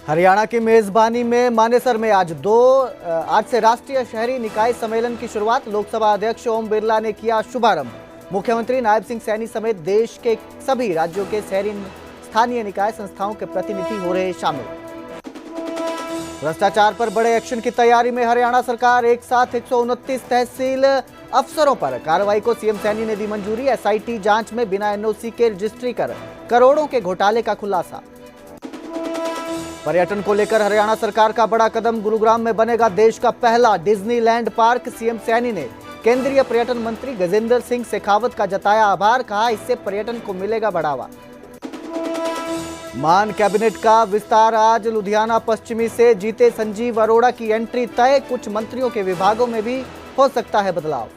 हरियाणा की मेजबानी में मानेसर में आज से राष्ट्रीय शहरी निकाय सम्मेलन की शुरुआत। लोकसभा अध्यक्ष ओम बिरला ने किया शुभारंभ। मुख्यमंत्री नायब सिंह सैनी समेत देश के सभी राज्यों के शहरी स्थानीय निकाय संस्थाओं के प्रतिनिधि हो रहे शामिल। भ्रष्टाचार पर बड़े एक्शन की तैयारी में हरियाणा सरकार। एक साथ 129 तहसील अफसरों पर कार्रवाई को सीएम सैनी ने दी मंजूरी। एसआईटी जांच में बिना एनओसी के रजिस्ट्री कर करोड़ों के घोटाले का खुलासा। पर्यटन को लेकर हरियाणा सरकार का बड़ा कदम। गुरुग्राम में बनेगा देश का पहला डिज्नीलैंड पार्क। सीएम सैनी ने केंद्रीय पर्यटन मंत्री गजेंद्र सिंह शेखावत का जताया आभार। कहा, इससे पर्यटन को मिलेगा बढ़ावा। मान कैबिनेट का विस्तार आज। लुधियाना पश्चिमी से जीते संजीव अरोड़ा की एंट्री तय। कुछ मंत्रियों के विभागों में भी हो सकता है बदलाव।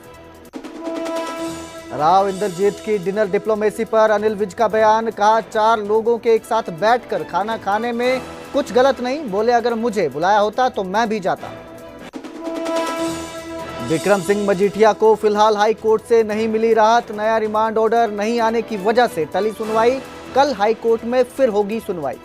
राव इंद्रजीत की डिनर डिप्लोमेसी पर अनिल विज का बयान। कहा, 4 लोगों के एक साथ बैठकर खाना खाने में कुछ गलत नहीं। बोले, अगर मुझे बुलाया होता तो मैं भी जाता। विक्रम सिंह मजीठिया को फिलहाल हाई कोर्ट से नहीं मिली राहत। नया रिमांड ऑर्डर नहीं आने की वजह से टली सुनवाई। कल हाई कोर्ट में फिर होगी सुनवाई।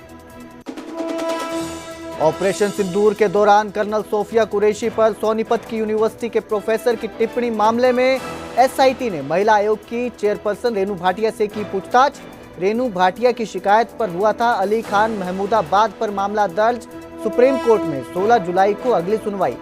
ऑपरेशन सिंदूर के दौरान कर्नल सोफिया कुरैशी पर सोनीपत की यूनिवर्सिटी के प्रोफेसर की टिप्पणी मामले में एसआईटी ने महिला आयोग की चेयरपर्सन रेनू भाटिया से की पूछताछ। रेनू भाटिया की शिकायत पर हुआ था अली खान महमूदाबाद पर मामला दर्ज। सुप्रीम कोर्ट में 16 जुलाई को अगली सुनवाई।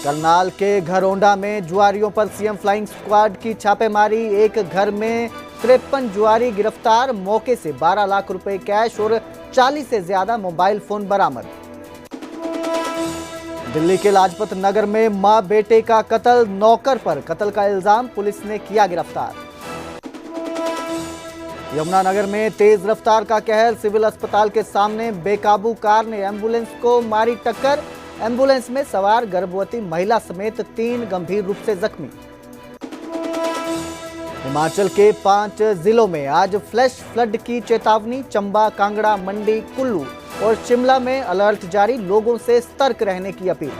करनाल के घरौंडा में जुआरियों पर सीएम फ्लाइंग स्क्वाड की छापेमारी। एक घर में 53 जुआरी गिरफ्तार। मौके से 12 लाख रुपए कैश और 40 से ज्यादा मोबाइल फोन बरामद। दिल्ली के लाजपत नगर में मां बेटे का कत्ल। नौकर पर कत्ल का इल्जाम पुलिस ने किया गिरफ्तार। यमुनानगर में तेज रफ्तार का कहर। सिविल अस्पताल के सामने बेकाबू कार ने एम्बुलेंस को मारी टक्कर। एम्बुलेंस में सवार गर्भवती महिला समेत 3 गंभीर रूप से जख्मी। हिमाचल के 5 जिलों में आज फ्लैश फ्लड की चेतावनी। चंबा, कांगड़ा, मंडी, कुल्लू और शिमला में अलर्ट जारी। लोगों से सतर्क रहने की अपील।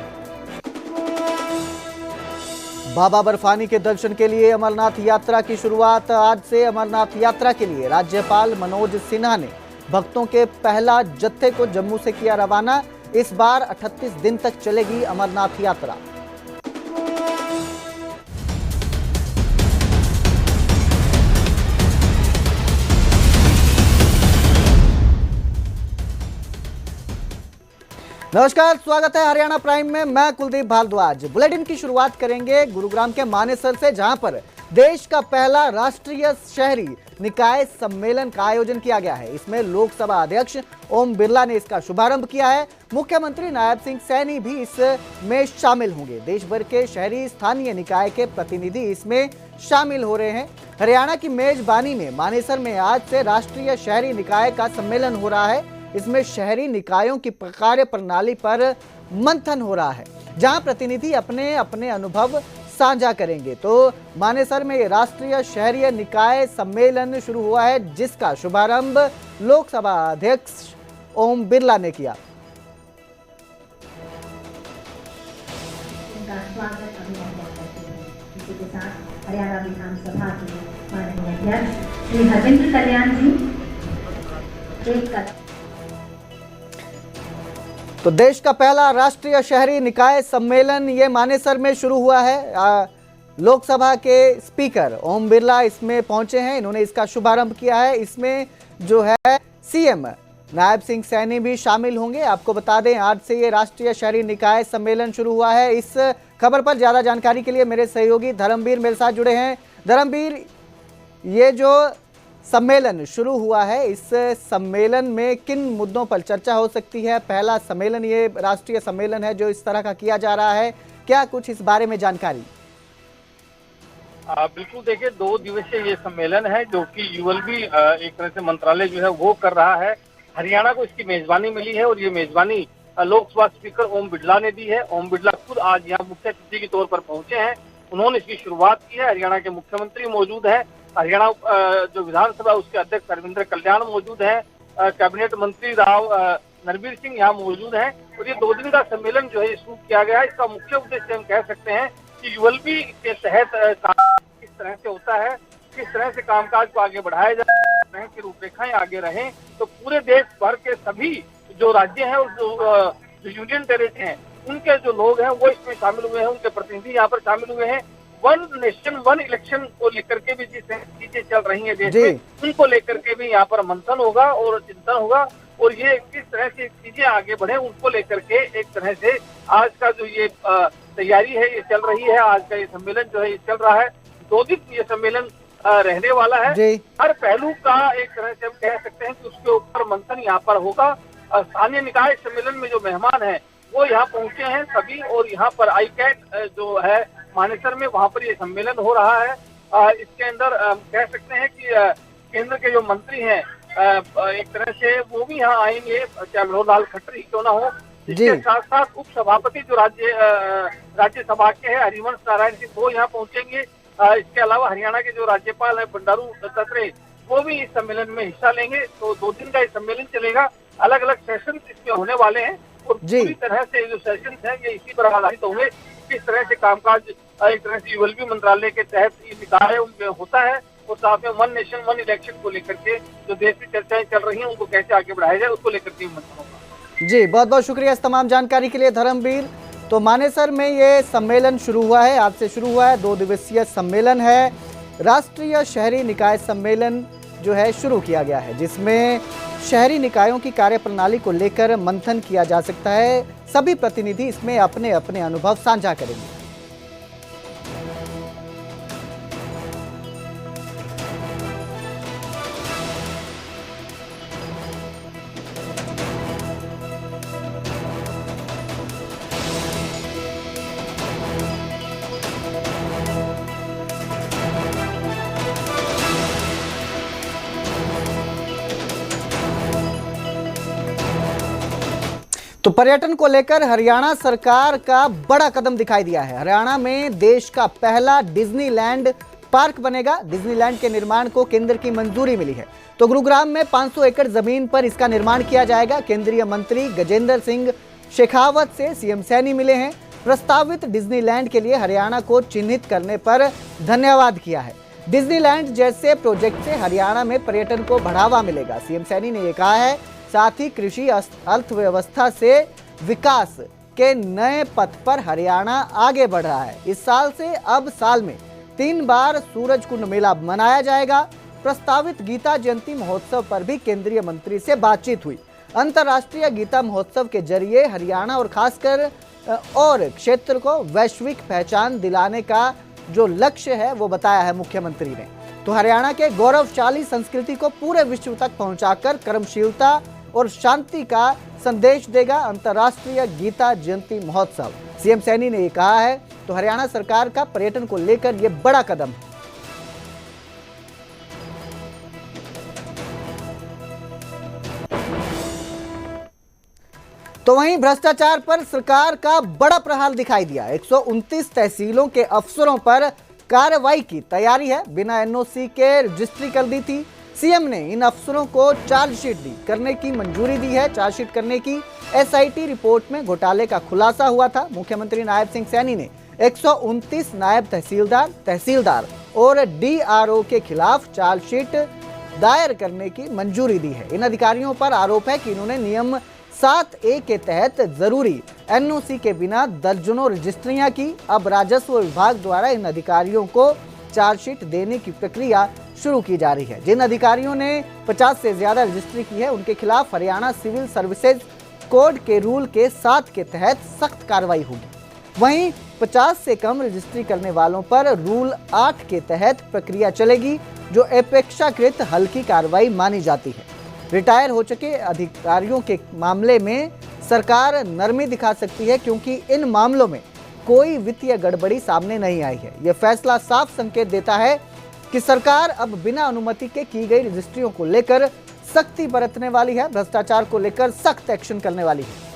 बाबा बर्फानी के दर्शन के लिए अमरनाथ यात्रा की शुरुआत। आज से अमरनाथ यात्रा के लिए राज्यपाल मनोज सिन्हा ने भक्तों के पहला जत्थे को जम्मू से किया रवाना। इस बार 38 दिन तक चलेगी अमरनाथ यात्रा। नमस्कार, स्वागत है हरियाणा प्राइम में। मैं कुलदीप भारद्वाज। बुलेटिन की शुरुआत करेंगे गुरुग्राम के मानेसर से, जहां पर देश का पहला राष्ट्रीय शहरी निकाय सम्मेलन का आयोजन किया गया है। इसमें लोकसभा अध्यक्ष ओम बिरला ने इसका शुभारंभ किया है। मुख्यमंत्री नायब सिंह सैनी भी इसमें शामिल होंगे। देश भर के शहरी स्थानीय निकाय के प्रतिनिधि इसमें शामिल हो रहे हैं। हरियाणा की मेजबानी में मानेसर में आज से राष्ट्रीय शहरी निकाय का सम्मेलन हो रहा है। इसमें शहरी निकायों की कार्य प्रणाली पर मंथन हो रहा है, जहां प्रतिनिधि अपने अपने अनुभव साझा करेंगे। तो मानेसर में राष्ट्रीय शहरी निकाय सम्मेलन शुरू हुआ है, जिसका शुभारंभ लोकसभा अध्यक्ष ओम बिरला ने किया। हरियाणा विधानसभा के माननीय अध्यक्ष श्री हरविंद्र कल्याण जी। तो देश का पहला राष्ट्रीय शहरी निकाय सम्मेलन ये मानेसर में शुरू हुआ है। लोकसभा के स्पीकर ओम बिरला इसमें पहुंचे हैं। इन्होंने इसका शुभारंभ किया है। इसमें जो है सीएम नायब सिंह सैनी भी शामिल होंगे। आपको बता दें, आज से ये राष्ट्रीय शहरी निकाय सम्मेलन शुरू हुआ है। इस खबर पर ज्यादा जानकारी के लिए मेरे सहयोगी धर्मवीर मेरे साथ जुड़े हैं। धर्मवीर, ये जो सम्मेलन शुरू हुआ है, इस सम्मेलन में किन मुद्दों पर चर्चा हो सकती है? पहला सम्मेलन ये राष्ट्रीय सम्मेलन है जो इस तरह का किया जा रहा है। क्या कुछ इस बारे में जानकारी? बिल्कुल, देखिए 2 दिवसीय ये सम्मेलन है जो कि यूएलबी एक तरह से मंत्रालय जो है वो कर रहा है। हरियाणा को इसकी मेजबानी मिली है और ये मेजबानी लोकसभा स्पीकर ओम बिरला ने दी है। ओम बिरला खुद आज यहाँ मुख्य अतिथि के तौर पर पहुंचे हैं। उन्होंने इसकी शुरुआत की है। हरियाणा के मुख्यमंत्री मौजूद है। हरियाणा जो विधानसभा उसके अध्यक्ष हरविंद्र कल्याण मौजूद है। कैबिनेट मंत्री राव नरवीर सिंह यहाँ मौजूद हैं। और ये 2 दिन का सम्मेलन जो है शुरू किया गया है। इसका मुख्य उद्देश्य हम कह सकते हैं कि यूएलबी के तहत किस तरह से होता है, किस तरह से कामकाज को आगे बढ़ाया जाए, चाहते हैं कि रूपरेखाएं आगे रहें, तो पूरे देश भर के सभी जो राज्य हैं और जो यूनियन टेरिटरी हैं, उनके जो लोग हैं वो इसमें शामिल हुए हैं, उनके प्रतिनिधि यहाँ पर शामिल हुए हैं। वन नेशन वन इलेक्शन को लेकर के भी जिस चीजें चल रही हैं देश में, उनको लेकर के भी यहाँ पर मंथन होगा और चिंतन होगा, और ये किस तरह से चीजें आगे बढ़े उनको लेकर के एक तरह से आज का जो ये तैयारी है ये चल रही है। आज का ये सम्मेलन जो है ये चल रहा है, 2 दिन ये सम्मेलन रहने वाला है। हर पहलू का एक तरह से हम कह सकते हैं कि उसके ऊपर मंथन यहाँ पर होगा। स्थानीय निकाय सम्मेलन में जो मेहमान हैं वो यहाँ पहुंचे हैं सभी, और यहाँ पर आईकैट जो है मानेसर में, वहाँ पर ये सम्मेलन हो रहा है। इसके अंदर कह सकते हैं कि केंद्र के जो मंत्री हैं एक तरह से वो भी यहाँ आएंगे, चाहे मनोहर खट्टर ही क्यों ना हो। इसके साथ साथ उप सभापति जो राज्यसभा के हैं हरिवंश नारायण सिंह, वो यहाँ पहुंचेंगे। इसके अलावा हरियाणा के जो राज्यपाल है बंडारू दत्तात्रेय, वो भी इस सम्मेलन में हिस्सा लेंगे। तो 2 दिन का ये सम्मेलन चलेगा, अलग अलग सेशन इसमें होने वाले हैं, और पूरी तरह से जो सेशन है ये इसी पर आधारित होंगे किस तरह से कामकाज एक तरह से यूएलबी मंत्रालय के तहत ये निकाय उनमें होता है, और साथ में वन नेशन वन इलेक्शन को लेकर के जो देश में चर्चाएं चल रही हैं उनको कैसे आगे बढ़ाया जाए उसको लेकर के मंथन होगा। जी, बहुत बहुत शुक्रिया इस तमाम जानकारी के लिए धर्मवीर। तो मानेसर में ये सम्मेलन शुरू हुआ है, आज से शुरू हुआ है, 2 दिवसीय सम्मेलन है। राष्ट्रीय शहरी निकाय सम्मेलन जो है शुरू किया गया है, जिसमें शहरी निकायों की कार्यप्रणाली को लेकर मंथन किया जा सकता है। सभी प्रतिनिधि इसमें अपने अपने अनुभव साझा करेंगे। तो पर्यटन को लेकर हरियाणा सरकार का बड़ा कदम दिखाई दिया है। हरियाणा में देश का पहला डिज्नीलैंड पार्क बनेगा। डिज्नीलैंड के निर्माण को केंद्र की मंजूरी मिली है। तो गुरुग्राम में 500 एकड़ जमीन पर इसका निर्माण किया जाएगा। केंद्रीय मंत्री गजेंद्र सिंह शेखावत से सीएम सैनी मिले हैं। प्रस्तावित डिज्नीलैंड के लिए हरियाणा को चिन्हित करने पर धन्यवाद किया है। डिज्नीलैंड जैसे प्रोजेक्ट से हरियाणा में पर्यटन को बढ़ावा मिलेगा, सीएम सैनी ने यह कहा है। साथ ही कृषि अर्थव्यवस्था से विकास के नए पथ पर हरियाणा आगे बढ़ रहा है। इस साल से अब साल में 3 बार सूरजकुंड मेला मनाया जाएगा। प्रस्तावित गीता जयंती महोत्सव पर भी केंद्रीय मंत्री से बातचीत हुई। अंतर्राष्ट्रीय गीता महोत्सव के जरिए हरियाणा और खासकर और क्षेत्र को वैश्विक पहचान दिलाने का जो लक्ष्य है वो बताया है मुख्यमंत्री ने। तो हरियाणा के गौरवशाली संस्कृति को पूरे विश्व तक पहुंचाकर कर्मशीलता और शांति का संदेश देगा अंतर्राष्ट्रीय गीता जयंती महोत्सव, सीएम सैनी ने ये कहा है। तो हरियाणा सरकार का पर्यटन को लेकर ये बड़ा कदम है। तो वहीं भ्रष्टाचार पर सरकार का बड़ा प्रहार दिखाई दिया। 129 तहसीलों के अफसरों पर कार्रवाई की तैयारी है। बिना एनओसी के रजिस्ट्री कर दी थी। सीएम ने इन अफसरों को चार्जशीट करने की मंजूरी दी है। चार्जशीट करने की एसआईटी रिपोर्ट में घोटाले का खुलासा हुआ था। मुख्यमंत्री नायब सिंह सैनी ने 129 नायब तहसीलदार और डीआरओ के खिलाफ चार्जशीट दायर करने की मंजूरी दी है। इन अधिकारियों पर आरोप है कि इन्होंने नियम 7A के तहत जरूरी एनओसी के बिना दर्जनों रजिस्ट्रियां की। अब राजस्व विभाग द्वारा इन अधिकारियों को चार्जशीट देने की प्रक्रिया शुरू की जा रही है। जिन अधिकारियों ने 50 से ज्यादा रजिस्ट्री की है उनके खिलाफ हरियाणा सिविल सर्विसेज कोड के रूल के 7 के तहत सख्त कार्रवाई होगी। वहीं 50 से कम रजिस्ट्री करने वालों पर रूल 8 के तहत प्रक्रिया चलेगी, जो अपेक्षाकृत हल्की कार्रवाई मानी जाती है। रिटायर हो चुके अधिकारियों के मामले में सरकार नरमी दिखा सकती है, क्योंकि इन मामलों में कोई वित्तीय गड़बड़ी सामने नहीं आई है। यह फैसला साफ संकेत देता है कि सरकार अब बिना अनुमति के की गई रजिस्ट्रियों को लेकर सख्ती बरतने वाली है, भ्रष्टाचार को लेकर सख्त एक्शन करने वाली है।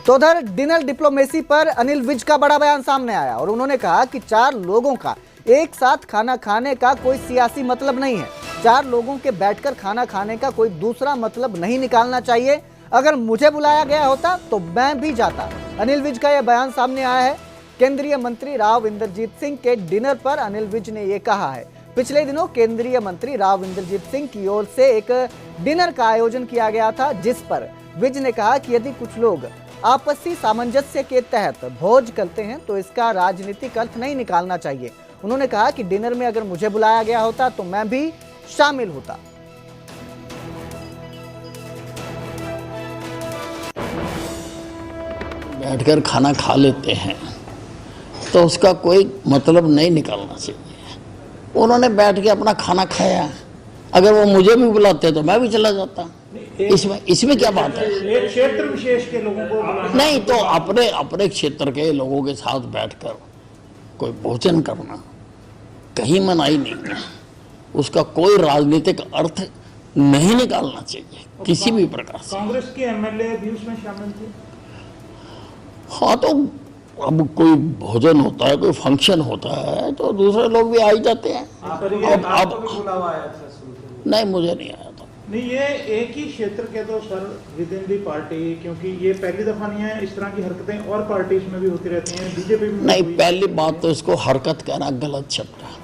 तो उधर डिनर डिप्लोमेसी पर अनिल विज का बड़ा बयान सामने आया और उन्होंने कहा कि 4 लोगों का एक साथ खाना खाने का कोई सियासी मतलब नहीं है। 4 लोगों के बैठकर खाना खाने का कोई दूसरा मतलब नहीं निकालना चाहिए। अगर मुझे बुलाया गया होता तो मैं भी जाता। अनिल विज का यह बयान सामने आया है। केंद्रीय मंत्री राव इंद्रजीत सिंह के डिनर पर अनिल विज ने ये कहा है। पिछले दिनों केंद्रीय मंत्री राव इंद्रजीत सिंह की ओर से एक डिनर का आयोजन किया गया था, जिस पर विज ने कहा कि यदि कुछ लोग आपसी सामंजस्य के तहत भोज करते हैं तो इसका राजनीतिक अर्थ नहीं निकालना चाहिए। उन्होंने कहा कि डिनर में अगर मुझे बुलाया गया होता तो मैं भी शामिल होता। बैठकर खाना खा लेते हैं तो उसका कोई मतलब नहीं निकालना चाहिए। उन्होंने बैठ के अपना खाना खाया, अगर वो मुझे भी बुलाते तो मैं भी चला जाता। इसमें क्या बात है? एक क्षेत्र विशेष के लोगों को बुलाना नहीं तो अपने क्षेत्र के लोगों के साथ बैठकर कोई भोजन करना कहीं मनाही नहीं है, उसका कोई राजनीतिक अर्थ नहीं निकालना चाहिए किसी भी प्रकार से। कांग्रेस के एमएलए भी उसमें शामिल थे। हाँ, तो अब कोई भोजन होता है, कोई फंक्शन होता है तो दूसरे लोग भी आ ही जाते हैं। नहीं, मुझे नहीं आया था। नहीं, ये एक ही क्षेत्र के तो sir with in the party, क्योंकि ये पहली दफा नहीं है, इस तरह की हरकतें और पार्टीज में भी होती रहती हैं, बीजेपी में नहीं, पहली बात तो इसको हरकत कहना गलत शब्द है।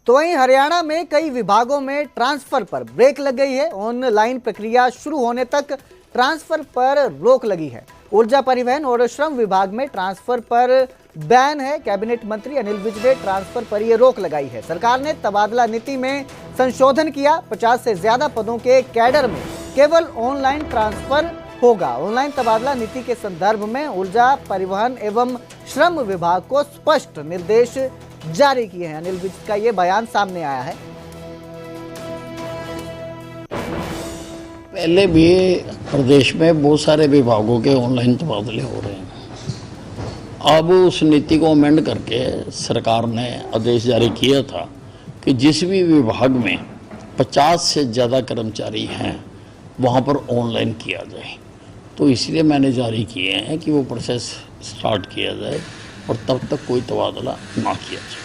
तो वहीं हरियाणा में कई विभागों में ट्रांसफर पर ब्रेक लग गई है। ऑनलाइन प्रक्रिया शुरू होने तक ट्रांसफर पर रोक लगी है। ऊर्जा, परिवहन और श्रम विभाग में ट्रांसफर पर बैन है। कैबिनेट मंत्री अनिल विज ने ट्रांसफर पर यह रोक लगाई है। सरकार ने तबादला नीति में संशोधन किया। 50 से ज्यादा पदों के कैडर में केवल ऑनलाइन ट्रांसफर होगा। ऑनलाइन तबादला नीति के संदर्भ में ऊर्जा, परिवहन एवं श्रम विभाग को स्पष्ट निर्देश जारी किए हैं। अनिल विज का ये बयान सामने आया है। पहले भी प्रदेश में बहुत सारे विभागों के ऑनलाइन तबादले हो रहे हैं। अब उस नीति को अमेंड करके सरकार ने आदेश जारी किया था कि जिस भी विभाग में 50 से ज़्यादा कर्मचारी हैं वहाँ पर ऑनलाइन किया जाए। तो इसलिए मैंने जारी किए हैं कि वो प्रोसेस स्टार्ट किया जाए और तब तक कोई तबादला ना किया जाए।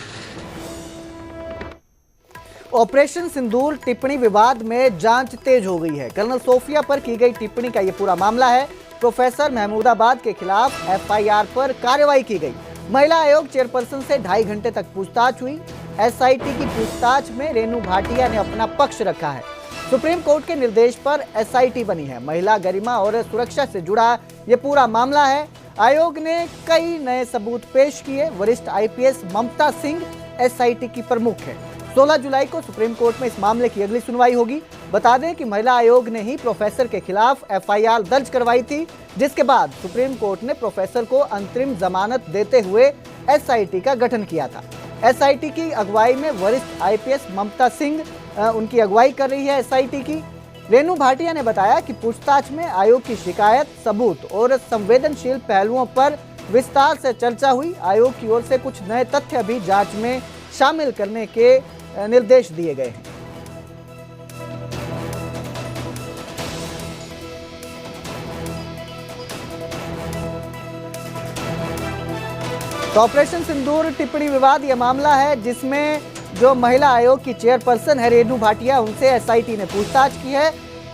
ऑपरेशन सिंदूर टिप्पणी विवाद में जांच तेज हो गई है। कर्नल सोफिया पर की गई टिप्पणी का ये पूरा मामला है। प्रोफेसर महमूदाबाद के खिलाफ एफआईआर पर कार्रवाई की गई। महिला आयोग चेयरपर्सन से 2.5 घंटे तक पूछताछ हुई। एसआईटी की पूछताछ में रेणु भाटिया ने अपना पक्ष रखा है। सुप्रीम कोर्ट के निर्देश पर एसआईटी बनी है। महिला गरिमा और सुरक्षा से जुड़ा ये पूरा मामला है। आयोग ने कई नए सबूत पेश किए। वरिष्ठ आईपीएस ममता सिंह एसआईटी की प्रमुख है। 16 जुलाई को सुप्रीम कोर्ट में इस मामले की अगली सुनवाई होगी। बता दें कि महिला आयोग ने ही प्रोफेसर के खिलाफ एफआईआर दर्ज करवाई थी, जिसके बाद सुप्रीम कोर्ट ने प्रोफेसर को अंतरिम जमानत देते हुए एसआईटी का गठन किया था। एसआईटी की अगुवाई में वरिष्ठ आईपीएस ममता सिंह उनकी अगुवाई कर रही है एसआईटी की। रेणु भाटिया ने बताया कि पूछताछ में आयोग की शिकायत, सबूत और संवेदनशील पहलुओं पर विस्तार से चर्चा हुई। आयोग की ओर से कुछ नए तथ्य भी जांच में शामिल करने के निर्देश दिए गए हैं। तो ऑपरेशन सिंदूर टिप्पणी विवाद यह मामला है जिसमें जो महिला आयोग की चेयरपर्सन है रेणु भाटिया, उनसे एसआईटी ने पूछताछ की है।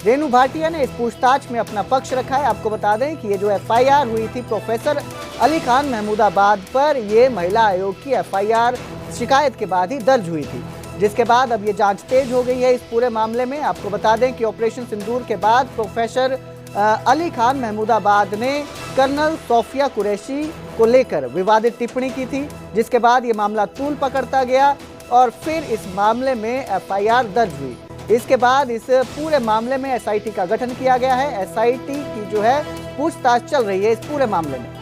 रेणु भाटिया ने इस पूछताछ में अपना पक्ष रखा है। आपको बता दें कि ये जो एफआईआर हुई थी प्रोफेसर अली खान महमूदाबाद पर, ये महिला आयोग की एफआईआर शिकायत के बाद ही दर्ज हुई थी, जिसके बाद अब ये जांच तेज हो गई है इस पूरे मामले में। आपको बता दें कि ऑपरेशन सिंदूर के बाद प्रोफेसर अली खान महमूदाबाद ने कर्नल सोफिया कुरैशी को लेकर विवादित टिप्पणी की थी, जिसके बाद ये मामला तूल पकड़ता गया और फिर इस मामले में एफआईआर दर्ज हुई। इसके बाद इस पूरे मामले में एसआईटी का गठन किया गया है। एसआईटी की जो है पूछताछ चल रही है इस पूरे मामले में।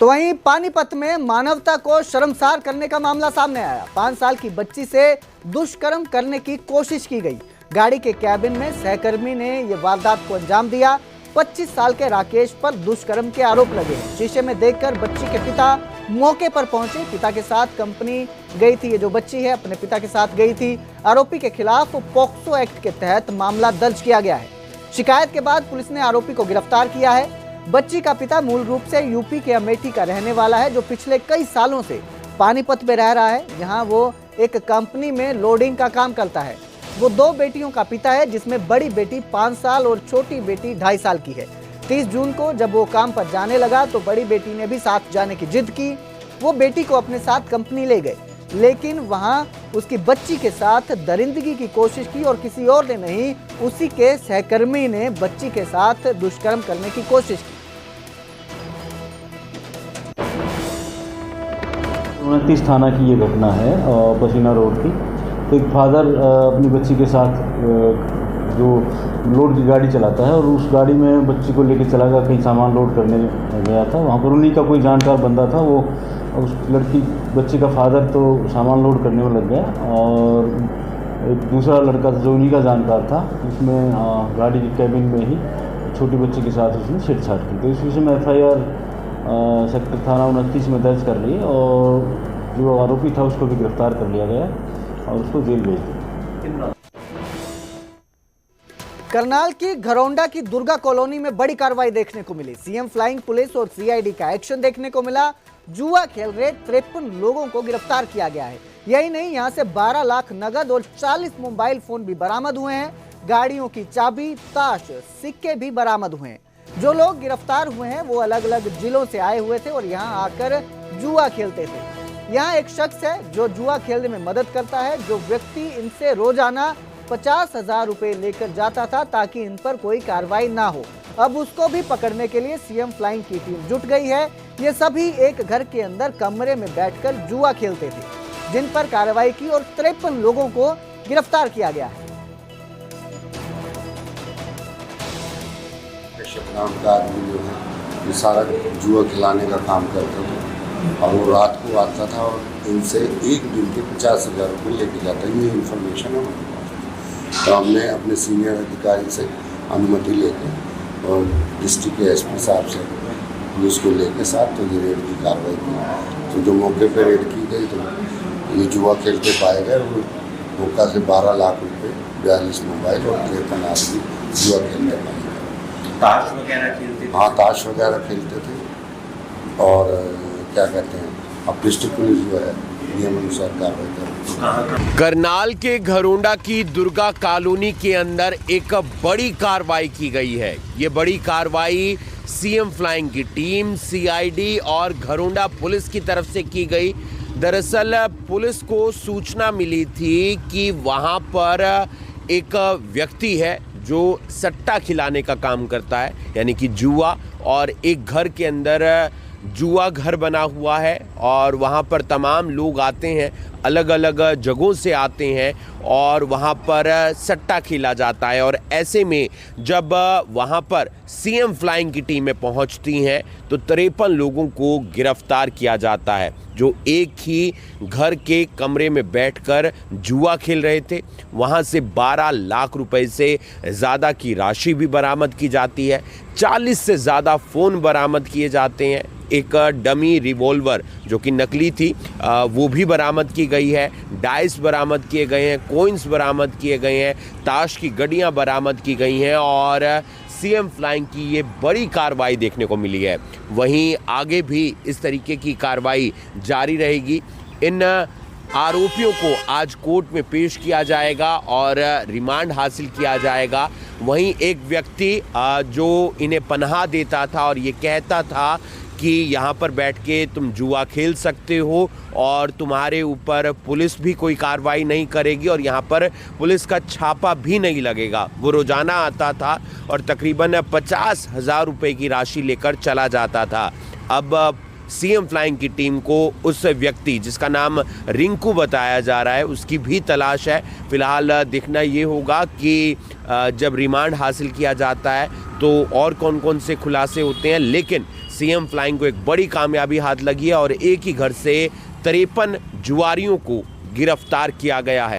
तो वहीं पानीपत में मानवता को शर्मसार करने का मामला सामने आया। 5 साल की बच्ची से दुष्कर्म करने की कोशिश की गई। गाड़ी के कैबिन में सहकर्मी ने यह वारदात को अंजाम दिया। 25 साल के राकेश पर दुष्कर्म के आरोप लगे हैं। शीशे में देखकर बच्ची के पिता मौके पर पहुंचे। पिता के साथ कंपनी गई थी। ये जो बच्ची है अपने पिता के साथ गई थी। आरोपी के खिलाफ पॉक्सो एक्ट के तहत मामला दर्ज किया गया है। शिकायत के बाद पुलिस ने आरोपी को गिरफ्तार किया है। बच्ची का पिता मूल रूप से यूपी के अमेठी का रहने वाला है, जो पिछले कई सालों से पानीपत में रह रहा है, जहां वो एक कंपनी में लोडिंग का काम करता है। वो 2 बेटियों का पिता है, जिसमें बड़ी बेटी 5 साल और छोटी बेटी 2.5 साल की है। 30 जून को जब वो काम पर जाने लगा तो बड़ी बेटी ने भी साथ जाने की जिद की। वो बेटी को अपने साथ कंपनी ले गए, लेकिन वहां उसकी बच्ची के साथ दरिंदगी की कोशिश की और किसी और ने नहीं, उसी के सहकर्मी ने बच्ची के साथ दुष्कर्म करने की कोशिश की। 29 थाना की ये घटना है पसीना रोड की। तो एक फादर अपनी बच्ची के साथ जो लोड की गाड़ी चलाता है और उस गाड़ी में बच्ची को लेकर चला गया, कहीं सामान लोड करने गया था। वहाँ पर उन्हीं का कोई जानकार बंदा था, वो उस लड़की बच्ची का फादर तो सामान लोड करने में लग गया और एक दूसरा लड़का जो उन्हीं का जानकार था, उसमें गाड़ी के कैबिन में ही छोटी बच्ची के साथ उसने छेड़छाड़ की। तो इस विषय में FIR सेक्टर थाना 29 में दर्ज कर ली और जो आरोपी था उसको भी गिरफ्तार कर लिया गया और उसको जेल भेज दिया। करनाल की घरौंडा की दुर्गा कॉलोनी में बड़ी कार्रवाई देखने को मिली। सीएम फ्लाइंग पुलिस और CID का एक्शन देखने को मिला। जुआ खेल रहे 53 लोगों को गिरफ्तार किया गया है। यही नहीं, यहां से 12 लाख नगद और 40 मोबाइल फोन भी बरामद हुए हैं। गाड़ियों की चाबी, ताश, सिक्के भी बरामद हुए हैं। जो लोग गिरफ्तार हुए हैं वो अलग अलग जिलों से आए हुए थे और यहाँ आकर जुआ खेलते थे। यहाँ एक शख्स है जो जुआ खेलने में मदद करता है। जो व्यक्ति इनसे रोजाना 50,000 रुपए लेकर जाता था ताकि इन पर कोई कार्रवाई ना हो, अब उसको भी पकड़ने के लिए सीएम फ्लाइंग की टीम जुट गई है। ये सभी एक घर के अंदर कमरे में बैठकर जुआ खेलते थे, जिन पर कार्रवाई की और 53 लोगों को गिरफ्तार किया गया है। नाम का आदमी जो है ये सारा जुआ खिलाने का काम करता था और वो रात को आता था और इनसे एक दिन के 50,000 रुपये लेके जाता है। ये इन्फॉर्मेशन है हमारे पास। तो हमने अपने सीनियर अधिकारी से अनुमति लेकर और डिस्ट्रिक्ट के SP साहब से पुलिस को लेकर साथ तो ये रेड की कार्रवाई की। तो जो मौके पर रेड की गई तो ये जुआ खेलते पाए गए। वो मौका से 12 लाख रुपये, 42 मोबाइल और 53 आदमी जुआ खेलते पाए गए। ताश वगैरह खेलते थे? हाँ, ताश वगैरह खेलते थे और क्या कहते हैं, अब डिस्ट्रिक्ट पुलिस जो है नियम अनुसार कार्रवाई कर। करनाल के घरौंडा की दुर्गा कॉलोनी के अंदर एक बड़ी कार्रवाई की गई है। ये बड़ी कार्रवाई सीएम फ्लाइंग की टीम, CID और घरौंडा पुलिस की तरफ से की गई। दरअसल पुलिस को सूचना मिली थी कि वहाँ पर एक व्यक्ति है जो सट्टा खिलाने का काम करता है, यानी कि जुआ, और एक घर के अंदर जुआ घर बना हुआ है और वहाँ पर तमाम लोग आते हैं, अलग अलग जगहों से आते हैं और वहाँ पर सट्टा खेला जाता है। और ऐसे में जब वहाँ पर सीएम फ्लाइंग की टीमें पहुँचती हैं तो 53 लोगों को गिरफ्तार किया जाता है, जो एक ही घर के कमरे में बैठकर जुआ खेल रहे थे। वहाँ से 12 लाख रुपए से ज़्यादा की राशि भी बरामद की जाती है। 40 से ज़्यादा फ़ोन बरामद किए जाते हैं। एक डमी रिवॉल्वर जो कि नकली थी वो भी बरामद की गई है। डाइस बरामद किए गए हैं, कॉइन्स बरामद किए गए हैं, ताश की गड्डियाँ बरामद की गई हैं और सीएम फ्लाइंग की ये बड़ी कार्रवाई देखने को मिली है। वहीं आगे भी इस तरीके की कार्रवाई जारी रहेगी। इन आरोपियों को आज कोर्ट में पेश किया जाएगा और रिमांड हासिल किया जाएगा। वहीं एक व्यक्ति जो इन्हें पनाह देता था और ये कहता था कि यहाँ पर बैठ के तुम जुआ खेल सकते हो और तुम्हारे ऊपर पुलिस भी कोई कार्रवाई नहीं करेगी और यहाँ पर पुलिस का छापा भी नहीं लगेगा। वो रोज़ाना आता था और तकरीबन 50,000 रुपये की राशि लेकर चला जाता था। अब सीएम फ्लाइंग की टीम को उस व्यक्ति जिसका नाम रिंकू बताया जा रहा है उसकी भी तलाश है। फिलहाल देखना ये होगा कि जब रिमांड हासिल किया जाता है तो और कौन कौन से खुलासे होते हैं। लेकिन सीएम फ्लाइंग को एक बड़ी कामयाबी हाथ लगी है और एक ही घर से 53 जुआरियों को गिरफ्तार किया गया है।